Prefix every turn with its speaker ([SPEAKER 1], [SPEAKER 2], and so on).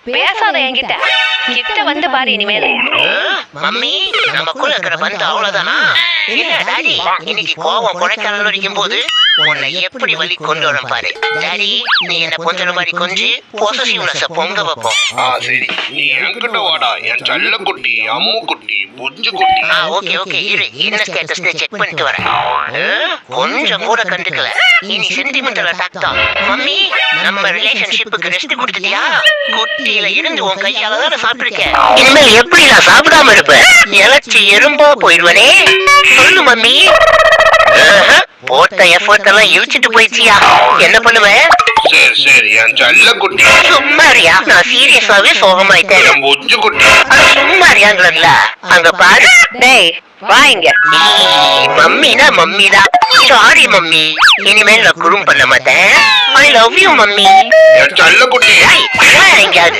[SPEAKER 1] பேசாத என்கிட்ட. கிட்ட வந்து பாரு இனிமேல்.
[SPEAKER 2] மம்மி நமக்குள்ள இருக்கிற பந்து அவ்வளவுதானா? இல்ல டாடி, இன்னைக்கு கோவம் கொடைக்கானல் வரைக்கும் போது உன்னை எப்படி வழி கொண்டு வரும் பாரு. டாடி, நீ என்ன கொஞ்சம் மாதிரி கொஞ்சி பொசசிவ்னஸ பொங்க வைப்போம்.
[SPEAKER 3] சரி, நீ என்கிட்ட வாடா, என் செல்ல குட்டி, அம்மு குட்டி, புஞ்சு குட்டி.
[SPEAKER 2] ஓகே ஓகே, இரு என்ன ஸ்டேட்டஸ்ல செக் பண்ணிட்டு வரேன். கொஞ்சம் கூட கண்டுக்கல. இனி சென்டிமெண்டல் அட்டாக் தான். மம்மி, நம்ம ரிலேஷன்ஷிப்புக்கு ரெஸ்ட் கொடுத்துட்டியா? குட்டியில இருந்து உன் கையால தானே சாப்பிட்டுருக்க. இனிமேல் எப்படி நான் சாப்பிடாம இருப்பேன்? இலச்சி எறும்பா போயிடுவனே. சொல்லு மம்மி. போட்ட எஃபர்ட் எல்லாம் இழுச்சிட்டு போயிடுச்சியா? என்ன பண்ணுவேன்?
[SPEAKER 3] சரி சரி, என் செல்ல குட்டி.
[SPEAKER 2] சும்மாரியா, நான் சீரியஸாவே சோகமாயிட்டேன்.
[SPEAKER 3] என் புஞ்சு குட்டி.
[SPEAKER 2] சும்மாரியாங்கிறதுல அங்க பாரு.
[SPEAKER 1] டேய் வா இங்க.
[SPEAKER 2] மம்மினா மம்மிதான். சாரி மம்மி, இனிமேல் நான் குறும் பண்ண மாட்டேன். I love you mummy.
[SPEAKER 3] என் செல்ல குட்டி.
[SPEAKER 2] எங்கேயாவது